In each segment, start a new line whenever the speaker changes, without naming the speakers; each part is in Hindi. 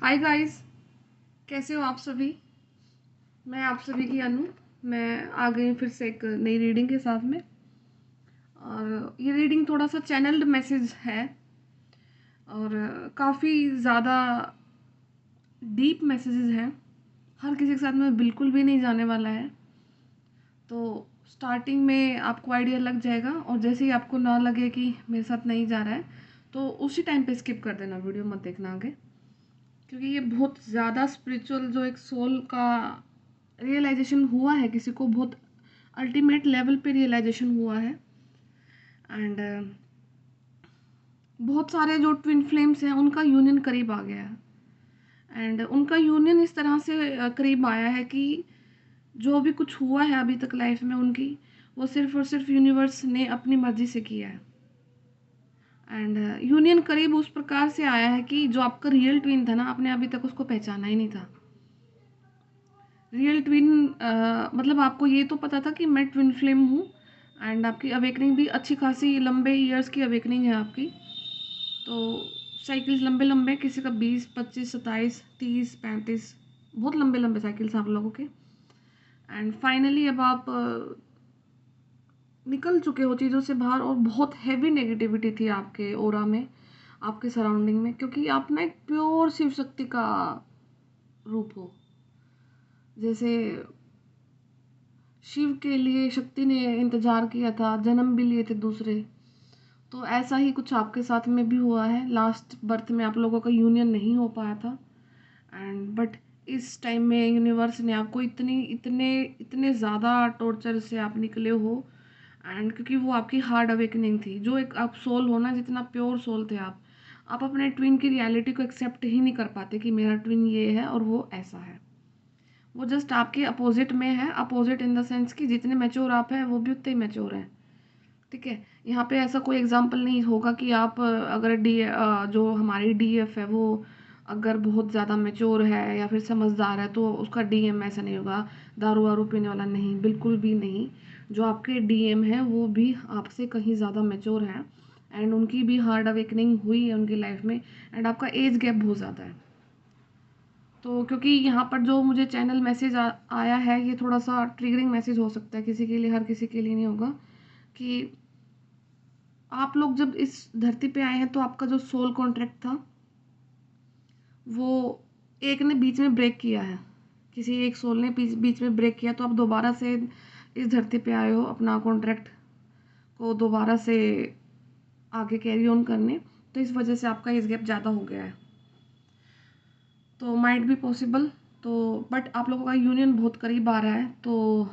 हाय गाइस, कैसे हो आप सभी। मैं आप सभी की अनु। मैं आ गई हूँ फिर से एक नई रीडिंग के साथ में। और ये रीडिंग थोड़ा सा चैनल्ड मैसेज है और काफ़ी ज़्यादा डीप मैसेजेस हैं। हर किसी के साथ में बिल्कुल भी नहीं जाने वाला है, तो स्टार्टिंग में आपको आइडिया लग जाएगा और जैसे ही आपको ना लगे कि मेरे साथ नहीं जा रहा है तो उसी टाइम पे स्किप कर देना, वीडियो मत देखना आगे। क्योंकि ये बहुत ज़्यादा स्पिरिचुअल, जो एक सोल का रियलाइजेशन हुआ है, किसी को बहुत अल्टीमेट लेवल पे रियलाइजेशन हुआ है। एंड बहुत सारे जो ट्विन फ्लेम्स हैं उनका यूनियन करीब आ गया है। एंड उनका यूनियन इस तरह से करीब आया है कि जो भी कुछ हुआ है अभी तक लाइफ में उनकी, वो सिर्फ और सिर्फ यूनिवर्स ने अपनी मर्जी से किया है। एंड यूनियन करीब उस प्रकार से आया है कि जो आपका रियल ट्विन था ना, आपने अभी तक उसको पहचाना ही नहीं था। रियल ट्विन मतलब आपको ये तो पता था कि मैं ट्विन फ्लेम हूँ। एंड आपकी अवेकनिंग भी अच्छी खासी लंबे ईयर्स की अवेकनिंग है आपकी। तो साइकिल्स लंबे लंबे, किसी का 20, 25, 27, 30, 35, बहुत लंबे लंबे साइकिल्स आप लोगों के। एंड फाइनली अब आप निकल चुके हो चीज़ों से बाहर। और बहुत हैवी नेगेटिविटी थी आपके ओरा में, आपके सराउंडिंग में, क्योंकि आप ना एक प्योर शिव शक्ति का रूप हो। जैसे शिव के लिए शक्ति ने इंतजार किया था, जन्म भी लिए थे दूसरे, तो ऐसा ही कुछ आपके साथ में भी हुआ है। लास्ट बर्थ में आप लोगों का यूनियन नहीं हो पाया था। एंड बट इस टाइम में यूनिवर्स ने आपको इतनी इतने इतने ज़्यादा टॉर्चर से आप निकले हो। एंड क्योंकि वो आपकी हार्ड अवेकनिंग थी, जो एक आप सोल हो ना, जितना प्योर सोल थे आप अपने ट्विन की रियलिटी को एक्सेप्ट ही नहीं कर पाते कि मेरा ट्विन ये है और वो ऐसा है। वो जस्ट आपके अपोजिट में है। अपोजिट इन द सेंस कि जितने मैच्योर आप हैं वो भी उतने ही मैच्योर हैं। ठीक है, यहाँ पे ऐसा कोई एग्जाम्पल नहीं होगा कि आप अगर जो हमारी डीएफ है वो अगर बहुत ज़्यादा मैच्योर है या फिर समझदार है तो उसका डीएम ऐसा नहीं होगा, दारू वारू पीने वाला नहीं, बिल्कुल भी नहीं। जो आपके डीएम है वो भी आपसे कहीं ज़्यादा मैच्योर है। एंड उनकी भी हार्ड अवेकनिंग हुई है उनकी लाइफ में। एंड आपका एज गैप बहुत ज़्यादा है। तो क्योंकि यहाँ पर जो मुझे चैनल मैसेज आया है, ये थोड़ा सा ट्रिगरिंग मैसेज हो सकता है किसी के लिए, हर किसी के लिए नहीं होगा। कि आप लोग जब इस धरती पे आए हैं तो आपका जो सोल कॉन्ट्रैक्ट था वो एक ने बीच में ब्रेक किया है। किसी एक सोल ने बीच में ब्रेक किया, तो आप दोबारा से इस धरती पे आए हो अपना कॉन्ट्रैक्ट को दोबारा से आगे कैरी ऑन करने। तो इस वजह से आपका एज गैप ज़्यादा हो गया है। तो माइट बी पॉसिबल, तो बट आप लोगों का यूनियन बहुत करीब आ रहा है। तो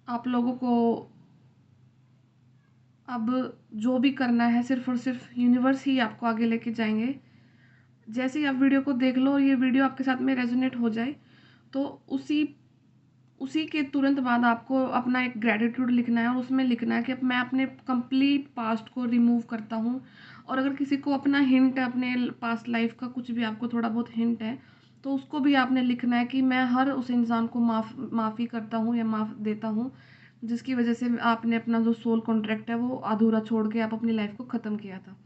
आप लोगों को अब जो भी करना है, सिर्फ और सिर्फ यूनिवर्स ही आपको आगे लेके जाएंगे। जैसे ही आप वीडियो को देख लो और ये वीडियो आपके साथ में रेजोनेट हो जाए, तो उसी उसी के तुरंत बाद आपको अपना एक ग्रेटिट्यूड लिखना है और उसमें लिखना है कि अब मैं अपने कंप्लीट पास्ट को रिमूव करता हूँ। और अगर किसी को अपना हिंट है अपने पास्ट लाइफ का, कुछ भी आपको थोड़ा बहुत हिंट है, तो उसको भी आपने लिखना है कि मैं हर उस इंसान को माफ़ी करता हूँ या माफ़ देता हूँ जिसकी वजह से आपने अपना जो सोल कॉन्ट्रैक्ट है वो अधूरा छोड़ के आप अपनी लाइफ को ख़त्म किया था।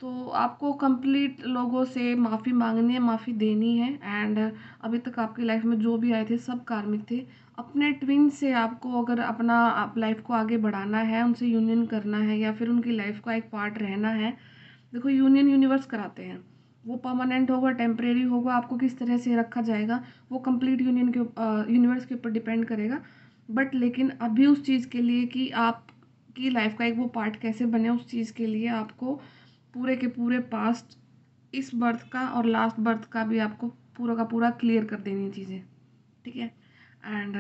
तो आपको कंप्लीट लोगों से माफ़ी मांगनी है, माफ़ी देनी है। एंड अभी तक आपकी लाइफ में जो भी आए थे सब कार्मिक थे। अपने ट्विन से आपको अगर अपना आप लाइफ को आगे बढ़ाना है, उनसे यूनियन करना है या फिर उनकी लाइफ का एक पार्ट रहना है। देखो, यूनियन यूनिवर्स कराते हैं, वो परमानेंट होगा टेम्परेरी होगा, आपको किस तरह से रखा जाएगा वो कंप्लीट यूनियन के यूनिवर्स के ऊपर डिपेंड करेगा। बट लेकिन अभी उस चीज़ के लिए कि आप की लाइफ का एक वो पार्ट कैसे बने, उस चीज़ के लिए आपको पूरे के पूरे पास्ट, इस बर्थ का और लास्ट बर्थ का भी आपको पूरा का पूरा क्लियर कर देनी चीज़ें। ठीक है। एंड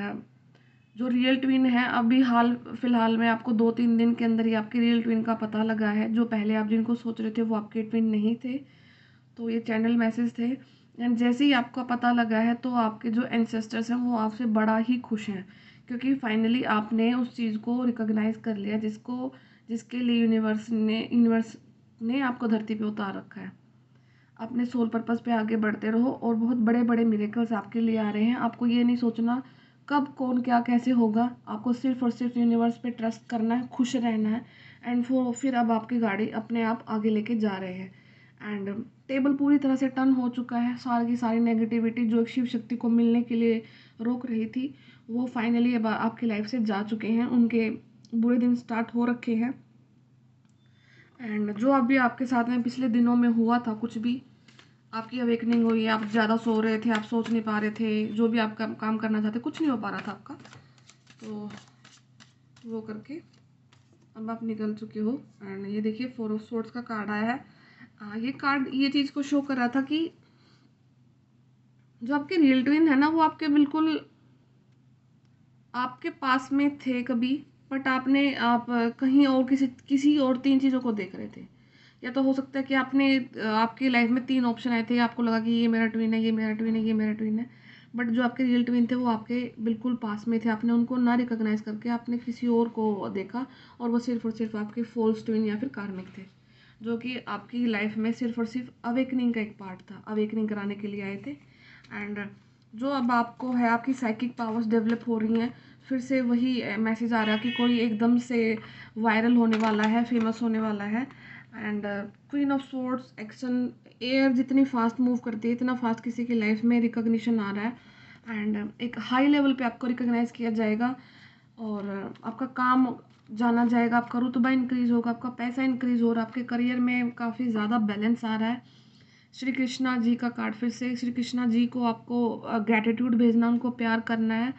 जो रियल ट्विन है, अभी हाल फिलहाल में आपको 2-3 दिन के अंदर ही आपके रियल ट्विन का पता लगा है। जो पहले आप जिनको सोच रहे थे वो आपके ट्विन नहीं थे। तो ये चैनल मैसेज थे। एंड जैसे ही आपका पता लगा है तो आपके जो एंसेस्टर्स हैं वो आपसे बड़ा ही खुश हैं, क्योंकि फाइनली आपने उस चीज़ को रिकॉग्नाइज कर लिया जिसके लिए यूनिवर्स ने आपको धरती पे उतार रखा है। अपने सोल पर्पस पे आगे बढ़ते रहो और बहुत बड़े बड़े मिरेकल्स आपके लिए आ रहे हैं। आपको ये नहीं सोचना कब कौन क्या कैसे होगा, आपको सिर्फ और सिर्फ यूनिवर्स पे ट्रस्ट करना है, खुश रहना है। एंड फिर अब आपकी गाड़ी अपने आप आगे लेके जा रहे हैं। एंड टेबल पूरी तरह से टर्न हो चुका है। सारी की सारी नेगेटिविटी जो एक शिव शक्ति को मिलने के लिए रोक रही थी, वो फाइनली अब आपकी लाइफ से जा चुके हैं, उनके बुरे दिन स्टार्ट हो रखे हैं। एंड जो अभी आपके साथ में पिछले दिनों में हुआ था, कुछ भी आपकी अवेकनिंग हुई, आप ज़्यादा सो रहे थे, आप सोच नहीं पा रहे थे, जो भी आप काम करना चाहते कुछ नहीं हो पा रहा था आपका, तो वो करके अब आप निकल चुके हो। एंड ये देखिए 4 ऑफ सोर्ड्स का कार्ड आया है। ये कार्ड ये चीज़ को शो कर रहा था कि जो आपके रियल ट्विन है ना, वो आपके बिल्कुल आपके पास में थे कभी, बट आप कहीं और किसी और 3 चीज़ों को देख रहे थे। या तो हो सकता है कि आपकी लाइफ में 3 ऑप्शन आए थे, आपको लगा कि ये मेरा ट्विन है, ये मेरा ट्विन है, ये मेरा ट्विन है, बट जो आपके रियल ट्विन थे वो आपके बिल्कुल पास में थे। आपने उनको ना रिकॉग्नाइज करके आपने किसी और को देखा, और वो सिर्फ और सिर्फ आपके फॉल्स ट्विन या फिर कार्मिक थे, जो कि आपकी लाइफ में सिर्फ और सिर्फ अवेकनिंग का एक पार्ट था, अवेकनिंग कराने के लिए आए थे। एंड जो अब आपको है, आपकी साइकिक पावर्स डेवलप हो रही हैं, फिर से वही मैसेज आ रहा है कि कोई एकदम से वायरल होने वाला है, फेमस होने वाला है। And queen of swords action, air जितनी फास्ट मूव करती है, इतना फास्ट किसी की लाइफ में रिकॉग्निशन आ रहा है। एंड एक हाई लेवल पे आपको रिकॉग्नाइज किया जाएगा, और आपका काम जाना जाएगा, आपका रुतबा इंक्रीज होगा, आपका पैसा इंक्रीज हो रहा है, आपके करियर में काफ़ी ज़्यादा बैलेंस आ रहा है। श्री कृष्णा जी का कार्ड, फिर से श्री कृष्णा जी को आपको ग्रैटिट्यूड भेजना, उनको प्यार करना है,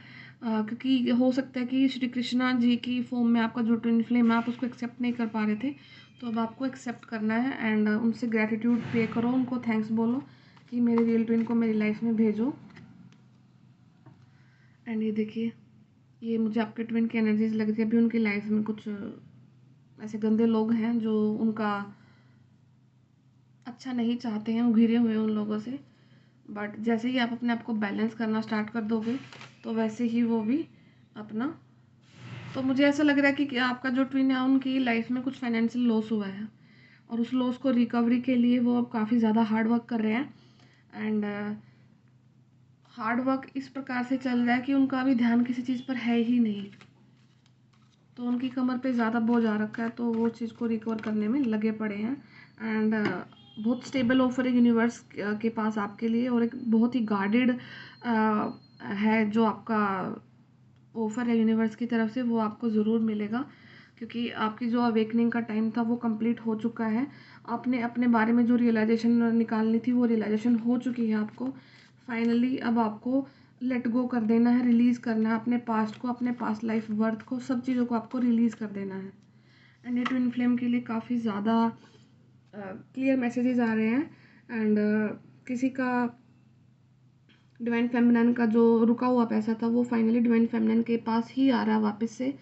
क्योंकि हो सकता है कि श्री कृष्णा जी की फॉर्म में आपका जो ट्विन फ्लेम है, आप उसको एक्सेप्ट नहीं कर पा रहे थे, तो अब आपको एक्सेप्ट करना है। एंड उनसे ग्रैटिट्यूड पे करो, उनको थैंक्स बोलो कि मेरे रियल ट्विन को मेरी लाइफ में भेजो। एंड ये देखिए, ये मुझे आपके ट्विन की एनर्जीज लग रही है। अभी उनकी लाइफ में कुछ ऐसे गंदे लोग हैं जो उनका अच्छा नहीं चाहते हैं, वो घिरे हुए हैं उन लोगों से, बट जैसे ही आप अपने आप को बैलेंस करना स्टार्ट कर दोगे, तो वैसे ही वो भी अपना, तो मुझे ऐसा लग रहा है कि आपका जो ट्विन है, उनकी लाइफ में कुछ फाइनेंशियल लॉस हुआ है, और उस लॉस को रिकवरी के लिए वो अब काफ़ी ज़्यादा हार्ड वर्क कर रहे हैं। एंड हार्ड वर्क इस प्रकार से चल रहा है कि उनका अभी ध्यान किसी चीज़ पर है ही नहीं, तो उनकी कमर पे ज़्यादा बोझ आ रखा है, तो वो चीज़ को रिकवर करने में लगे पड़े हैं। एंड बहुत स्टेबल ऑफर है यूनिवर्स के पास आपके लिए, और एक बहुत ही गार्डेड है जो आपका ऑफ़र है यूनिवर्स की तरफ से, वो आपको ज़रूर मिलेगा, क्योंकि आपकी जो अवेकनिंग का टाइम था वो कंप्लीट हो चुका है। आपने अपने बारे में जो रियलाइजेशन निकालनी थी, वो रियलाइजेशन हो चुकी है आपको फाइनली। अब आपको लेट गो कर देना है, रिलीज़ करना है अपने पास्ट को, अपने पास्ट लाइफ वर्थ को, सब चीज़ों को आपको रिलीज़ कर देना है। एंड ये ट्विन फ्लेम के लिए काफ़ी ज़्यादा क्लियर मैसेजेस आ रहे हैं। एंड किसी का डिवाइन फेमिनिन का जो रुका हुआ पैसा था, वो फाइनली डिवाइन फेमिनिन के पास ही आ रहा है वापस से।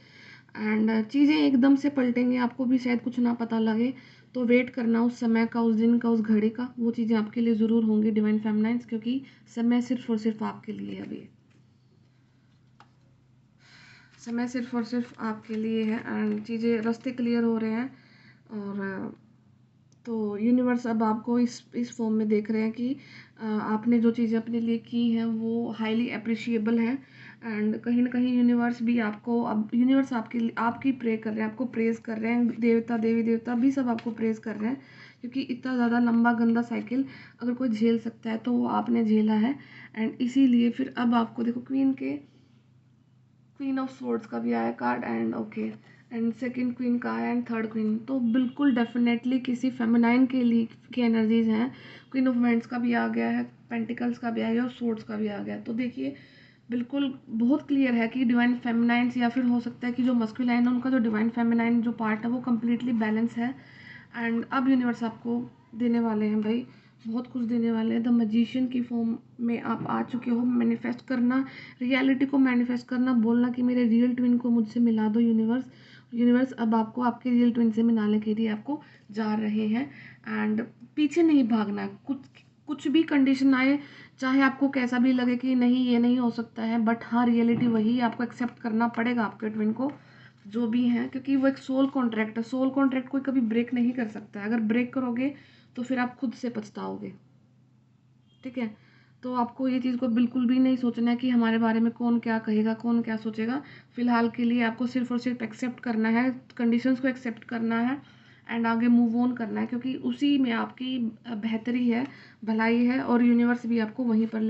एंड चीज़ें एकदम से पलटेंगी, आपको भी शायद कुछ ना पता लगे, तो वेट करना उस समय का, उस दिन का, उस घड़ी का, वो चीज़ें आपके लिए ज़रूर होंगी डिवाइन फेमिनिन्स, क्योंकि समय सिर्फ और सिर्फ आपके लिए है। अभी समय सिर्फ और सिर्फ आपके लिए है, एंड चीज़ें रास्ते क्लियर हो रहे हैं। और तो यूनिवर्स अब आपको इस फॉर्म में देख रहे हैं कि आपने जो चीज़ें अपने लिए की हैं वो हाईली अप्रिशिएबल हैं। एंड कहीं ना कहीं यूनिवर्स भी आपको, अब यूनिवर्स आपकी प्रे कर रहे हैं, आपको प्रेज कर रहे हैं, देवता देवी देवता भी सब आपको प्रेज कर रहे हैं, क्योंकि इतना ज़्यादा लंबा गंदा साइकिल अगर कोई झेल सकता है तो वो आपने झेला है। एंड इसीलिए फिर अब आपको देखो, क्वीन ऑफ स्वॉर्ड्स का भी आया card, and okay, and second queen का आया, एंड थर्ड क्वीन, तो बिल्कुल डेफिनेटली किसी फेमिनाइन के लिए की एनर्जीज हैं। क्वीन ऑफ वांड्स का भी आ गया है, पेंटिकल्स का भी आ गया, और स्वॉर्ड्स का भी आ गया। तो देखिए बिल्कुल बहुत क्लियर है कि डिवाइन फेमिनाइन्स, या फिर हो सकता है कि जो मस्कुलाइन है उनका जो डिवाइन फेमिनाइन जो पार्ट है वो कम्प्लीटली बैलेंस है। एंड अब यूनिवर्स आपको देने वाले हैं भाई, बहुत कुछ देने वाले हैं। द मैजिशियन की फॉर्म में आप आ चुके हो। मैनिफेस्ट करना, रियलिटी को मैनिफेस्ट करना, बोलना कि मेरे रियल ट्विन को मुझसे मिला दो यूनिवर्स। यूनिवर्स अब आपको आपके रियल ट्विन से मिलाने के लिए आपको जा रहे हैं। एंड पीछे नहीं भागना है, कुछ भी कंडीशन आए, चाहे आपको कैसा भी लगे कि नहीं ये नहीं हो सकता है, बट हाँ रियलिटी वही है, आपको एक्सेप्ट करना पड़ेगा आपके ट्विन को जो भी हैं, क्योंकि वो एक सोल कॉन्ट्रैक्ट है। सोल कॉन्ट्रैक्ट कोई कभी ब्रेक नहीं कर सकता है, अगर ब्रेक करोगे तो फिर आप खुद से पछताओगे। ठीक है, तो आपको ये चीज़ को बिल्कुल भी नहीं सोचना है कि हमारे बारे में कौन क्या कहेगा, कौन क्या सोचेगा। फिलहाल के लिए आपको सिर्फ और सिर्फ एक्सेप्ट करना है, कंडीशंस को एक्सेप्ट करना है। एंड आगे मूव ऑन करना है, क्योंकि उसी में आपकी बेहतरी है, भलाई है, और यूनिवर्स भी आपको वहीं पर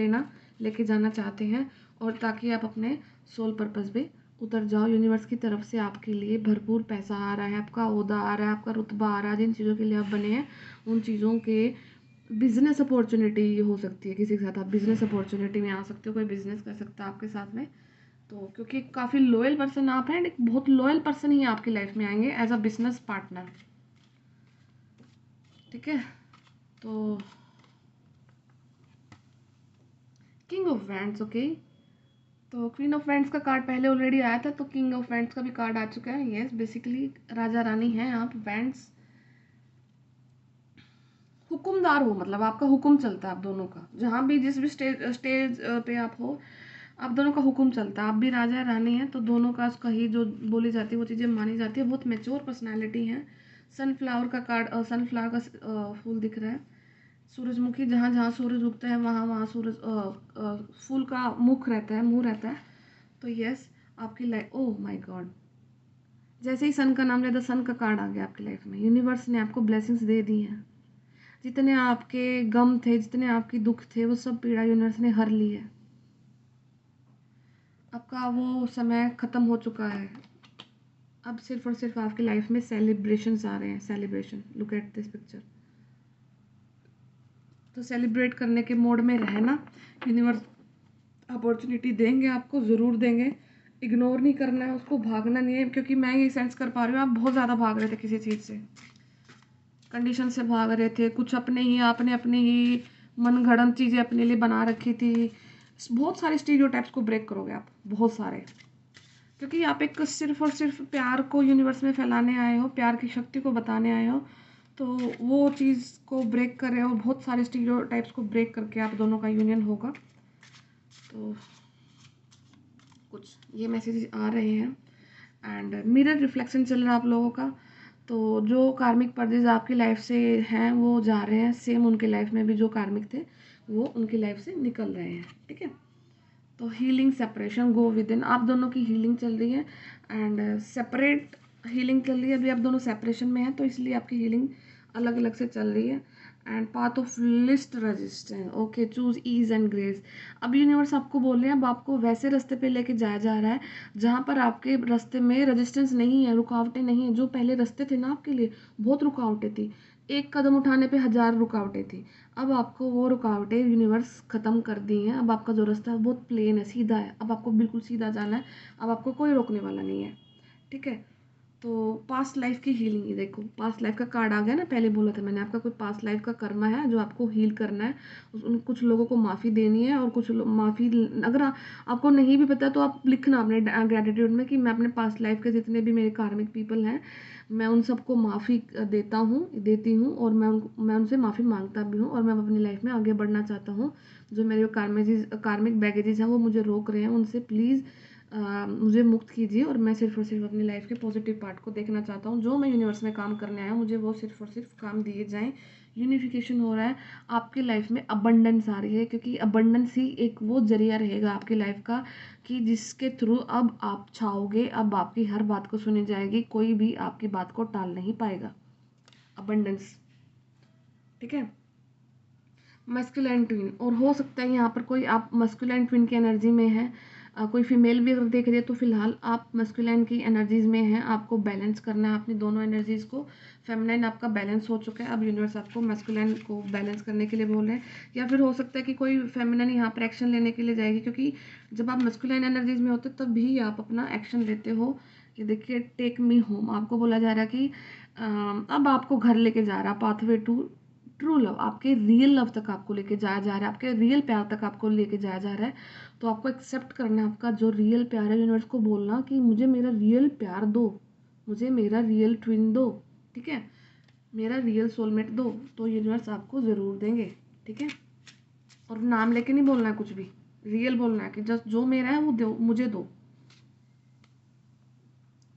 लेके जाना चाहते हैं, और ताकि आप अपने सोल पर्पस पे उतर जाओ। यूनिवर्स की तरफ से आपके लिए भरपूर पैसा आ रहा है, आपका ओहदा आ रहा है, आपका रुतबा आ रहा है, जिन चीज़ों के लिए आप बने हैं उन चीज़ों के बिजनेस अपॉर्चुनिटी हो सकती है, किसी के साथ आप बिजनेस अपॉर्चुनिटी में आ सकते हो, कोई बिजनेस कर सकता है आपके साथ में। तो क्योंकि काफ़ी लॉयल पर्सन आप हैं, एक बहुत लॉयल पर्सन ही आपकी लाइफ में आएंगे एज अ बिजनेस पार्टनर। ठीक है, तो किंग ऑफ वैंड्स, ओके। तो क्वीन ऑफ वैंड्स का कार्ड पहले ऑलरेडी आया था, तो किंग ऑफ वैंड्स का भी कार्ड आ चुका है। यस, बेसिकली राजा रानी हैं आप। वैंड्स हुक्मदार हो, मतलब आपका हुक्म चलता है आप दोनों का, जहाँ भी जिस भी स्टेज पे आप हो, आप दोनों का हुक्म चलता है। आप भी राजा रानी हैं, तो दोनों का कही जो बोली जाती है वो चीज़ें मानी जाती है। बहुत मेच्योर पर्सनैलिटी हैं। सनफ्लावर का कार्ड, सनफ्लावर का फूल दिख रहा है। सूरजमुखी, जहाँ जहाँ सूरज उगता है वहाँ वहाँ सूरज फूल का मुख रहता है, मुंह रहता है। तो यस, आपकी लाइफ, ओह माय गॉड, जैसे ही सन का नाम लिया, द सन का कार्ड आ गया आपकी लाइफ में। यूनिवर्स ने आपको ब्लेसिंग्स दे दी हैं। जितने आपके गम थे, जितने आपकी दुख थे, वो सब पीड़ा यूनिवर्स ने हर ली है। आपका वो समय ख़त्म हो चुका है। अब सिर्फ और सिर्फ आपकी लाइफ में सेलिब्रेशंस आ रहे हैं। Celebration, look at this picture. तो सेलिब्रेट करने के मोड में रहना। यूनिवर्स अपॉर्चुनिटी देंगे आपको, ज़रूर देंगे। इग्नोर नहीं करना है उसको, भागना नहीं है, क्योंकि मैं ये सेंस कर पा रही हूँ आप बहुत ज़्यादा भाग रहे थे किसी चीज़ से, कंडीशन से भाग रहे थे, कुछ आपने अपने ही मनगढ़ंत चीज़ें अपने लिए बना रखी थी। बहुत सारे स्टीरियोटाइप्स को ब्रेक करोगे आप, बहुत सारे, क्योंकि आप एक सिर्फ और सिर्फ प्यार को यूनिवर्स में फैलाने आए हो, प्यार की शक्ति को बताने आए हो। तो वो चीज़ को ब्रेक कर रहे हो, बहुत सारे स्टीरियोटाइप्स को ब्रेक करके आप दोनों का यूनियन होगा। तो कुछ ये मैसेजेस आ रहे हैं। एंड मिरर रिफ्लेक्शन चल रहा है आप लोगों का। तो जो कार्मिक पर्देज आपकी लाइफ से हैं वो जा रहे हैं, सेम उनके लाइफ में भी जो कार्मिक थे वो उनकी लाइफ से निकल रहे हैं। ठीक है, तो healing, separation, go with in, आप दोनों की हीलिंग चल रही है। एंड सेपरेट हीलिंग चल रही है, अभी आप दोनों सेपरेशन में हैं, तो इसलिए आपकी हीलिंग अलग अलग से चल रही है। And path of least resistance, okay, choose ease and grace. अब यूनिवर्स आपको बोल रहे हैं, अब आपको वैसे रास्ते पे लेके जाया जा रहा है जहाँ पर आपके रास्ते में रेजिस्टेंस नहीं है, रुकावटें नहीं है। जो पहले रास्ते थे ना आपके लिए, बहुत रुकावटें थी, एक कदम उठाने पे 1000 रुकावटें थी। अब आपको वो रुकावटें यूनिवर्स ख़त्म कर दी हैं। अब आपका जो रास्ता है बहुत प्लेन है, सीधा है। अब आपको बिल्कुल सीधा जाना है, अब आपको कोई रोकने वाला नहीं है। ठीक है, तो पास्ट लाइफ की हीलिंग, ये देखो पास्ट लाइफ का कार्ड आ गया ना, पहले बोला था मैंने, आपका कोई पास्ट लाइफ का कर्मा है जो आपको हील करना है। उन कुछ लोगों को माफ़ी देनी है, और कुछ माफ़ी, अगर आपको नहीं भी पता तो आप लिखना अपने ग्रेटिट्यूड में कि मैं अपने पास्ट लाइफ के जितने भी मेरे कार्मिक पीपल हैं, मैं उन सबको माफ़ी देती हूँ, और मैं उनसे माफ़ी मांगता भी हूँ, और मैं अपनी लाइफ में आगे बढ़ना चाहता हूँ। जो मेरे कार्मिक बैगेजेस हैं वो मुझे रोक रहे हैं, उनसे प्लीज़ मुझे मुक्त कीजिए, और मैं सिर्फ और सिर्फ अपनी लाइफ के पॉजिटिव पार्ट को देखना चाहता हूँ। जो मैं यूनिवर्स में काम करने आया हूँ, मुझे वो सिर्फ और सिर्फ काम दिए जाएँ। यूनिफिकेशन हो रहा है आपकी लाइफ में, अबंडेंस आ रही है, क्योंकि अबंडेंस ही एक वो जरिया रहेगा आपकी लाइफ का कि जिसके थ्रू अब आप छाओगे, अब आपकी हर बात को सुनी जाएगी, कोई भी आपकी बात को टाल नहीं पाएगा। अबंडेंस, ठीक है। मस्कुलाइन ट्विन, और हो सकता है यहाँ पर कोई आप मस्कुलाइन ट्विन की एनर्जी में है, कोई फीमेल भी अगर देख रही है तो फिलहाल आप मस्कुलाइन की एनर्जीज में हैं। आपको बैलेंस करना है अपनी दोनों एनर्जीज को। फेमिनाइन आपका बैलेंस हो चुका है, अब यूनिवर्स आपको मस्कुलाइन को बैलेंस करने के लिए बोल रहे हैं। या फिर हो सकता है कि कोई फेमिनाइन यहाँ पर एक्शन लेने के लिए जाएगी, क्योंकि जब आप मस्कुलाइन एनर्जीज में होते तब भी आप अपना एक्शन लेते हो। ये देखिए, टेक मी होम, आपको बोला जा रहा है कि अब आपको घर लेके जा रहा, पाथवे टू ट्रू लव, आपके रियल लव तक आपको लेके जाया जा रहा है, आपके रियल प्यार तक आपको लेके जाया जा रहा है। तो आपको एक्सेप्ट करना है आपका जो रियल प्यार है। यूनिवर्स को बोलना कि मुझे मेरा रियल प्यार दो, मुझे मेरा रियल ट्विन दो, ठीक है, मेरा रियल सोलमेट दो। तो यूनिवर्स आपको ज़रूर देंगे, ठीक है। और नाम लेके नहीं बोलना है, कुछ भी रियल बोलना है कि जस्ट जो मेरा है वो दो, मुझे दो,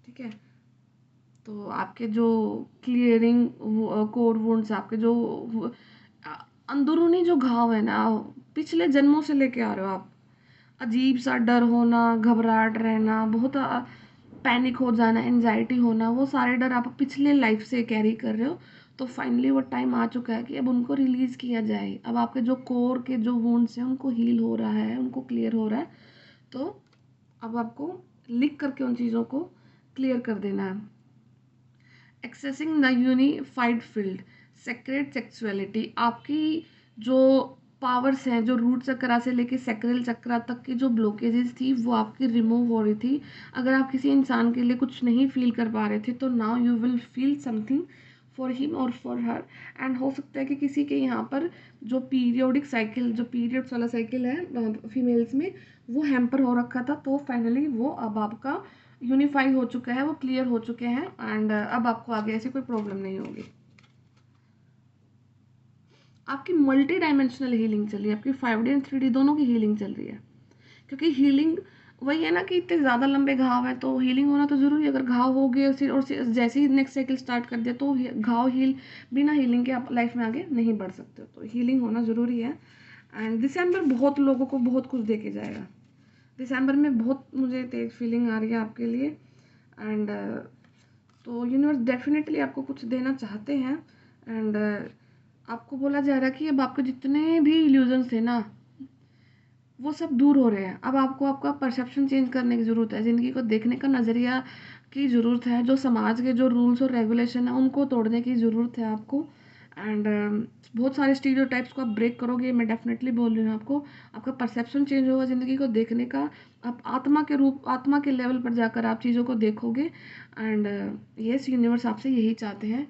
ठीक है। तो आपके जो क्लियरिंग कोर वुंड्स, आपके जो अंदरूनी जो घाव है ना, पिछले जन्मों से लेके आ रहे हो आप, अजीब सा डर होना, घबराहट रहना, बहुत पैनिक हो जाना, एंजाइटी होना, वो सारे डर आप पिछले लाइफ से कैरी कर रहे हो। तो फाइनली वो टाइम आ चुका है कि अब उनको रिलीज़ किया जाए। अब आपके जो कोर के जो वुंड्स हैं उनको हील हो रहा है, उनको क्लियर हो रहा है। तो अब आपको लिख करके उन चीज़ों को क्लियर कर देना है। Accessing the unified field, sacred sexuality, आपकी जो पावर्स हैं, जो रूट चक्रा से लेके सेक्रल चक्रा तक की जो ब्लॉकेजेस थी वो आपकी रिमूव हो रही थी। अगर आप किसी इंसान के लिए कुछ नहीं फील कर पा रहे थे तो now you will feel something for him और फॉर हर। एंड हो सकता है कि किसी के यहाँ पर जो पीरियोडिक साइकिल, जो पीरियड्स वाला साइकिल है फीमेल्स में, वो हैम्पर हो रखा था। तो फाइनली वो अब आपका यूनिफाई हो चुका है, वो क्लियर हो चुके हैं। एंड अब आपको आगे ऐसी कोई प्रॉब्लम नहीं होगी। आपकी मल्टी डायमेंशनल हीलिंग चल रही है, आपकी 5D एंड 3D दोनों की हीलिंग चल रही है। क्योंकि हीलिंग वही है ना कि इतने ज़्यादा लंबे घाव है तो हीलिंग होना तो ज़रूरी है। अगर घाव हो गए और जैसे ही नेक्स्ट साइकिल स्टार्ट कर दिया तो घाव हील, बिना हीलिंग के आप लाइफ में आगे नहीं बढ़ सकते। तो हीलिंग होना ज़रूरी है। एंड दिसंबर बहुत लोगों को बहुत कुछ दे के जाएगा। दिसंबर में बहुत मुझे तेज फीलिंग आ रही है आपके लिए। एंड तो यूनिवर्स डेफिनेटली आपको कुछ देना चाहते हैं। एंड आपको बोला जा रहा है कि अब आपके जितने भी इल्यूजन्स थे ना वो सब दूर हो रहे हैं। अब आपको आपका परसेप्शन चेंज करने की ज़रूरत है, ज़िंदगी को देखने का नज़रिया की ज़रूरत है। जो समाज के जो रूल्स और रेगुलेशन है उनको तोड़ने की ज़रूरत है आपको। एंड बहुत सारे स्टीरियोटाइप्स को आप ब्रेक करोगे, मैं डेफिनेटली बोल रही हूँ आपको। आपका परसेप्शन चेंज होगा ज़िंदगी को देखने का। आप आत्मा के लेवल पर जाकर आप चीज़ों को देखोगे। एंड यस, यूनिवर्स आपसे यही चाहते हैं।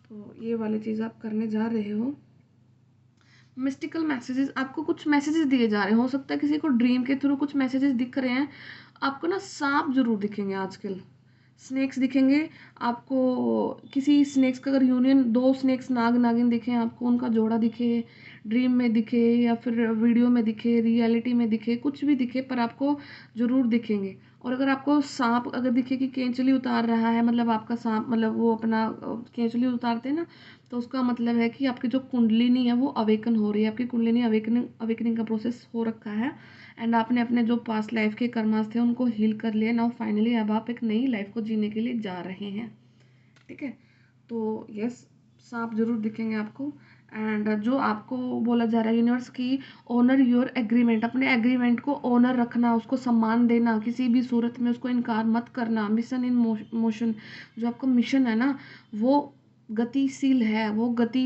तो ये वाली चीज़ आप करने जा रहे हो। मिस्टिकल मैसेजेस, आपको कुछ मैसेजेस दिए जा रहे हैं। हो सकता है किसी को ड्रीम के थ्रू कुछ मैसेजेस दिख रहे हैं। आपको ना सांप जरूर दिखेंगे आजकल, स्नेक्स दिखेंगे आपको। किसी स्नेक्स का अगर यूनियन, दो स्नेक्स नाग नागिन दिखे आपको, उनका जोड़ा दिखे, ड्रीम में दिखे या फिर वीडियो में दिखे, रियलिटी में दिखे, कुछ भी दिखे पर आपको ज़रूर दिखेंगे। और अगर आपको सांप अगर दिखे कि केंचुली उतार रहा है, मतलब आपका सांप मतलब वो अपना केंचुली उतारते हैं ना, तो उसका मतलब है कि आपकी जो कुंडलिनी है वो अवेकन हो रही है। आपकी कुंडलिनी अवेकनिंग का प्रोसेस हो रखा है। एंड आपने अपने जो पास्ट लाइफ के कर्मास थे उनको हील कर लिया। नाउ फाइनली अब आप एक नई लाइफ को जीने के लिए जा रहे हैं। ठीक है, तो यस, सांप जरूर दिखेंगे आपको। एंड जो आपको बोला जा रहा है यूनिवर्स की, ऑनर योर एग्रीमेंट, अपने एग्रीमेंट को ऑनर रखना, उसको सम्मान देना, किसी भी सूरत में उसको इनकार मत करना। मिशन इन मोशन, जो आपका मिशन है ना वो गतिशील है, वो गति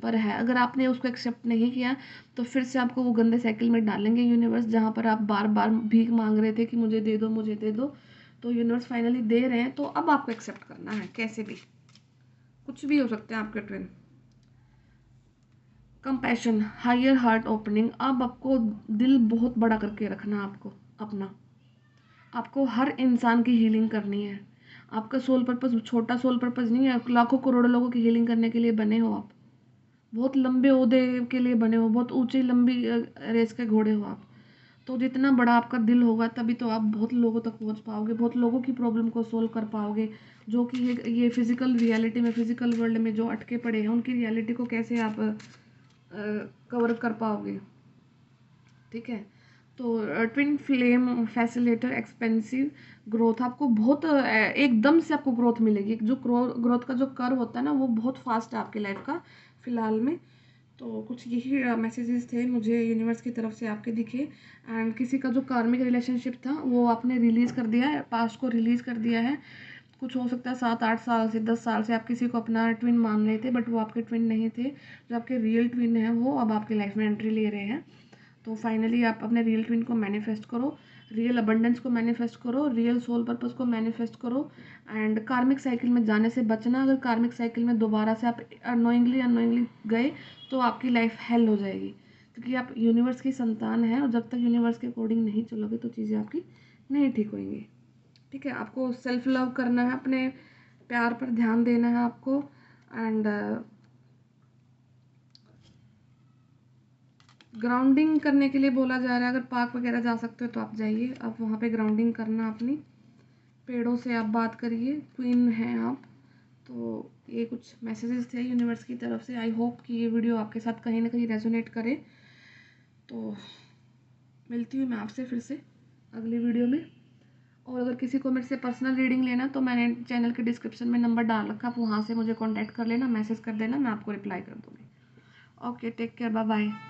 पर है। अगर आपने उसको एक्सेप्ट नहीं किया तो फिर से आपको वो गंदे साइकिल में डालेंगे यूनिवर्स, जहाँ पर आप बार बार भीख मांग रहे थे कि मुझे दे दो मुझे दे दो। तो यूनिवर्स फाइनली दे रहे हैं, तो अब आपको एक्सेप्ट करना है। कैसे भी कुछ भी हो सकते हैं आपके twin. Compassion, higher heart opening, अब आपको दिल बहुत बड़ा करके रखना आपको अपना। आपको हर इंसान की हीलिंग करनी है। आपका सोल पर्पस छोटा सोल पर्पस नहीं है। लाखों करोड़ों लोगों की हीलिंग करने के लिए बने हो आप। बहुत लंबे ओहदे के लिए बने हो, बहुत ऊंची लंबी रेस के घोड़े हो आप। तो जितना बड़ा आपका दिल होगा तभी तो आप बहुत लोगों तक पहुंच पाओगे, बहुत लोगों की प्रॉब्लम को सोल्व कर पाओगे। जो कि ये फिजिकल रियलिटी में, फिजिकल वर्ल्ड में जो अटके पड़े हैं उनकी रियलिटी को कैसे आप कवर कर पाओगे। ठीक है, तो twin flame facilitator expensive growth, आपको बहुत एकदम से आपको ग्रोथ मिलेगी। जो ग्रोथ का जो कर्व होता है ना वो बहुत फास्ट है आपकी लाइफ का फिलहाल में। तो कुछ यही मैसेजेस थे मुझे यूनिवर्स की तरफ से आपके दिखे। एंड किसी का जो कार्मिक रिलेशनशिप था वो आपने रिलीज़ कर दिया है, पास्ट को रिलीज़ कर दिया है। कुछ हो सकता है 7-8 साल से 10 साल से आप किसी को अपना ट्विन मान रहे थे बट वो आपके ट्विन नहीं थे। जो आपके रियल ट्विन हैं वो अब आपकी लाइफ में एंट्री ले रहे हैं। तो फाइनली आप अपने रियल ट्विन को मैनिफेस्ट करो, रियल अबंडेंस को मैनिफेस्ट करो, रियल सोल पर्पस को मैनिफेस्ट करो। एंड कार्मिक साइकिल में जाने से बचना। अगर कार्मिक साइकिल में दोबारा से आप अनोइंगली गए तो आपकी लाइफ हेल हो जाएगी, क्योंकि आप यूनिवर्स की संतान हैं और जब तक यूनिवर्स के अकॉर्डिंग नहीं चलोगे तो चीज़ें आपकी नहीं ठीक होंगी। ठीक है, आपको सेल्फ लव करना है, अपने प्यार पर ध्यान देना है आपको। एंड ग्राउंडिंग करने के लिए बोला जा रहा है। अगर पार्क वगैरह जा सकते हो तो आप जाइए, आप वहाँ पे ग्राउंडिंग करना अपनी। पेड़ों से आप बात करिए, क्वीन हैं आप। तो ये कुछ मैसेजेस थे यूनिवर्स की तरफ से। आई होप कि ये वीडियो आपके साथ कहीं ना कहीं रेजोनेट करे। तो मिलती हूँ मैं आपसे फिर से अगली वीडियो में। और अगर किसी को मेरे से पर्सनल रीडिंग लेना तो मैंने चैनल के डिस्क्रिप्शन में नंबर डाल रखा, आप वहाँ से मुझे कॉन्टैक्ट कर लेना, मैसेज कर देना, मैं आपको रिप्लाई कर दूँगी। Okay, take care, bye bye.